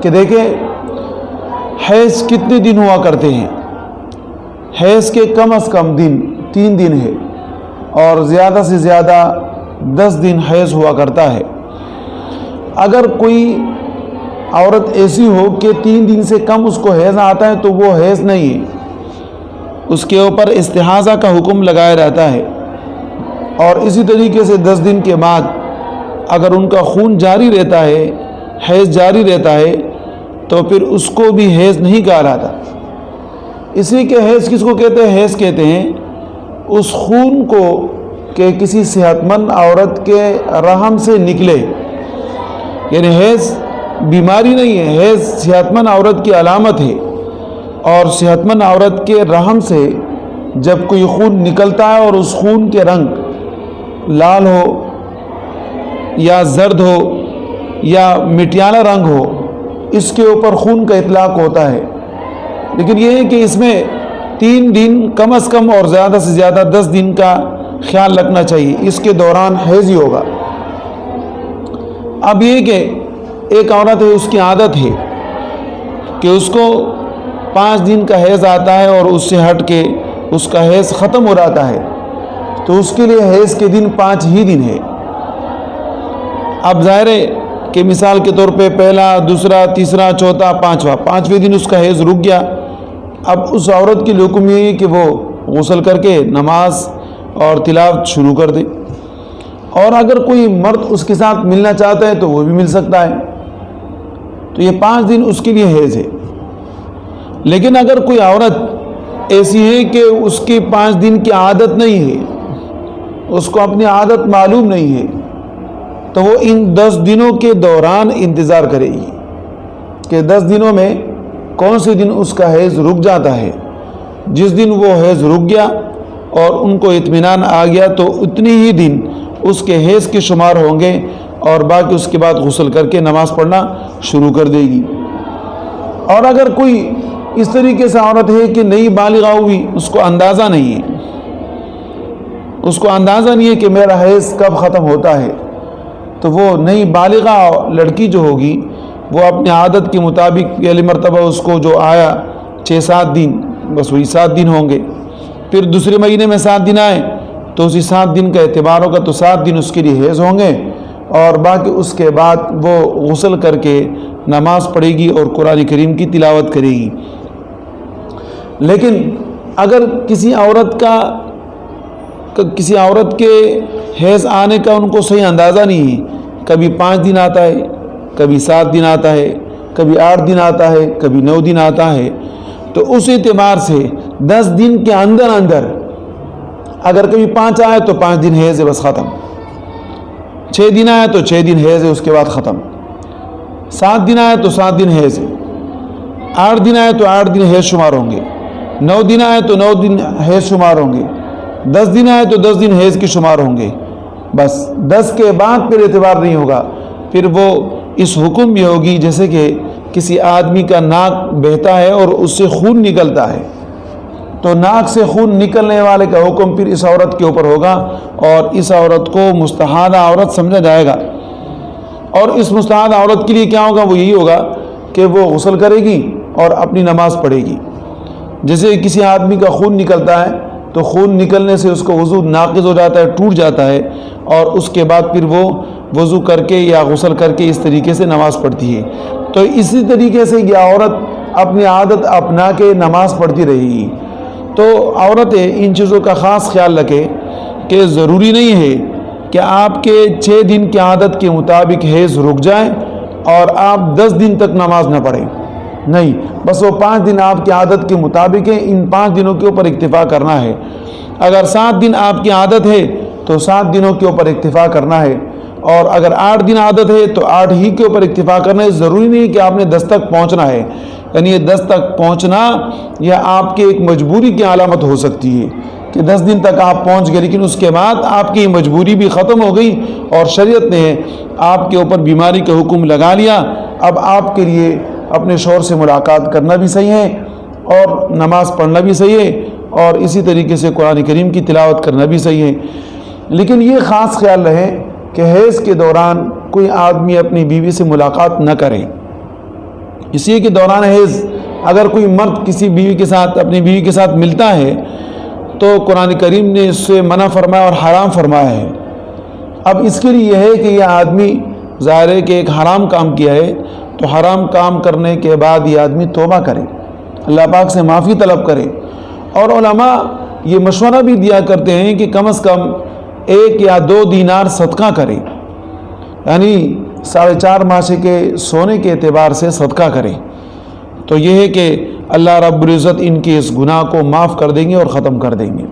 کہ دیکھیں حیض کتنے دن ہوا کرتے ہیں. حیض کے کم از کم دن 3 دن ہے اور زیادہ سے زیادہ 10 دن حیض ہوا کرتا ہے. اگر کوئی عورت ایسی ہو کہ 3 دن سے کم اس کو حیض آتا ہے تو وہ حیض نہیں ہے, اس کے اوپر استحاضہ کا حکم لگایا جاتا ہے. اور اسی طریقے سے 10 دن کے بعد اگر ان کا خون جاری رہتا ہے, حیض جاری رہتا ہے, تو پھر اس کو بھی حیض نہیں کہا جاتا. اس لیے کہ حیض کس کو کہتے ہیں؟ حیض کہتے ہیں اس خون کو کہ کسی صحت مند عورت کے رحم سے نکلے. یعنی حیض بیماری نہیں ہے, حیض صحت مند عورت کی علامت ہے. اور صحت مند عورت کے رحم سے جب کوئی خون نکلتا ہے اور اس خون کے رنگ لال ہو یا زرد ہو یا مٹیالہ رنگ ہو, اس کے اوپر خون کا اطلاق ہوتا ہے. لیکن یہ ہے کہ اس میں 3 دن کم از کم اور زیادہ سے زیادہ 10 دن کا خیال رکھنا چاہیے, اس کے دوران حیض ہی ہوگا. اب یہ کہ ایک عورت ہے, اس کی عادت ہے کہ اس کو 5 دن کا حیض آتا ہے اور اس سے ہٹ کے اس کا حیض ختم ہو جاتا ہے, تو اس کے لیے حیض کے دن 5 ہی دن ہے. اب ظاہر ہے کہ مثال کے طور پہ پہلا, دوسرا, تیسرا, چوتھا, پانچویں دن اس کا حیض رک گیا. اب اس عورت کی حکم یہ ہے کہ وہ غسل کر کے نماز اور تلاوت شروع کر دے. اور اگر کوئی مرد اس کے ساتھ ملنا چاہتا ہے تو وہ بھی مل سکتا ہے. تو یہ 5 دن اس کے لیے حیض ہے. لیکن اگر کوئی عورت ایسی ہے کہ اس کی 5 دن کی عادت نہیں ہے, اس کو اپنی عادت معلوم نہیں ہے, تو وہ ان 10 دنوں کے دوران انتظار کرے گی کہ 10 دنوں میں کون سے دن اس کا حیض رک جاتا ہے. جس دن وہ حیض رک گیا اور ان کو اطمینان آ گیا تو اتنی ہی دن اس کے حیض کے شمار ہوں گے, اور باقی اس کے بعد غسل کر کے نماز پڑھنا شروع کر دے گی. اور اگر کوئی اس طریقے سے عورت ہے کہ نئی بالغہ ہوئی, اس کو اندازہ نہیں ہے, اس کو اندازہ نہیں ہے کہ میرا حیض کب ختم ہوتا ہے, تو وہ نئی بالغہ لڑکی جو ہوگی وہ اپنے عادت کے مطابق پہلی مرتبہ اس کو جو آیا 6-7 دن, بس وہی 7 دن ہوں گے. پھر دوسرے مہینے میں 7 دن آئے تو اسی 7 دن کا اعتبار ہوگا, تو 7 دن اس کے لیے حیض ہوں گے, اور باقی اس کے بعد وہ غسل کر کے نماز پڑھے گی اور قرآن کریم کی تلاوت کرے گی. لیکن اگر کسی عورت کے حیض آنے کا ان کو صحیح اندازہ نہیں ہے, کبھی 5 دن آتا ہے, کبھی 7 دن آتا ہے, کبھی 8 دن آتا ہے, کبھی 9 دن آتا ہے, تو اس اعتبار سے 10 دن کے اندر اگر کبھی 5 آئے تو 5 دن حیض ہے, بس ختم. 6 دن آئے تو 6 دن حیض ہے, اس کے بعد ختم. 7 دن آئے تو 7 دن حیض ہے, 8 دن آئے تو 8 دن حیض شمار ہوں گے, 9 دن آئے تو 9 دن حیض شمار ہوں گے, 10 دن آئے تو 10 دن حیض کے شمار ہوں گے. بس 10 کے بعد پھر اعتبار نہیں ہوگا. پھر وہ اس حکم بھی ہوگی جیسے کہ کسی آدمی کا ناک بہتا ہے اور اس سے خون نکلتا ہے, تو ناک سے خون نکلنے والے کا حکم پھر اس عورت کے اوپر ہوگا, اور اس عورت کو مستحاضہ عورت سمجھا جائے گا. اور اس مستحاضہ عورت کے لیے کیا ہوگا؟ وہ یہی ہوگا کہ وہ غسل کرے گی اور اپنی نماز پڑھے گی. جیسے کسی آدمی کا خون نکلتا ہے تو خون نکلنے سے اس کو وضو ناقض ہو جاتا ہے, ٹوٹ جاتا ہے, اور اس کے بعد پھر وہ وضو کر کے یا غسل کر کے اس طریقے سے نماز پڑھتی ہے. تو اسی طریقے سے یہ عورت اپنی عادت اپنا کے نماز پڑھتی رہے گی. تو عورتیں ان چیزوں کا خاص خیال رکھیں کہ ضروری نہیں ہے کہ آپ کے 6 دن کی عادت کے مطابق حیض رک جائیں اور آپ 10 دن تک نماز نہ پڑھیں. نہیں, بس وہ 5 دن آپ کی عادت کے مطابق ہیں, ان 5 دنوں کے اوپر اکتفا کرنا ہے. اگر 7 دن آپ کی عادت ہے تو 7 دنوں کے اوپر اکتفا کرنا ہے, اور اگر 8 دن عادت ہے تو 8 ہی کے اوپر اکتفا کرنا ہے. ضروری نہیں کہ آپ نے 10 تک پہنچنا ہے. یعنی یہ 10 تک پہنچنا یہ آپ کے ایک مجبوری کی علامت ہو سکتی ہے کہ 10 دن تک آپ پہنچ گئے, لیکن اس کے بعد آپ کی مجبوری بھی ختم ہو گئی اور شریعت نے آپ کے اوپر بیماری کا حکم لگا لیا. اب آپ کے لیے اپنے شوہر سے ملاقات کرنا بھی صحیح ہے, اور نماز پڑھنا بھی صحیح ہے, اور اسی طریقے سے قرآن کریم کی تلاوت کرنا بھی صحیح ہے. لیکن یہ خاص خیال رہے کہ حیض کے دوران کوئی آدمی اپنی بیوی سے ملاقات نہ کرے. اسی کے دوران حیض اگر کوئی مرد کسی بیوی کے ساتھ اپنی بیوی کے ساتھ ملتا ہے تو قرآن کریم نے اس سے منع فرمایا اور حرام فرمایا ہے۔ اب اس کے لیے یہ ہے کہ یہ آدمی ظاہر ہے کہ ایک حرام کام کیا ہے، تو حرام کام کرنے کے بعد یہ آدمی توبہ کرے، اللہ پاک سے معافی طلب کرے۔ اور علماء یہ مشورہ بھی دیا کرتے ہیں کہ کم از کم 1 یا 2 دینار صدقہ کرے، یعنی 4.5 ماشے کے سونے کے اعتبار سے صدقہ کرے، تو یہ ہے کہ اللہ رب العزت ان کے اس گناہ کو معاف کر دیں گے اور ختم کر دیں گے۔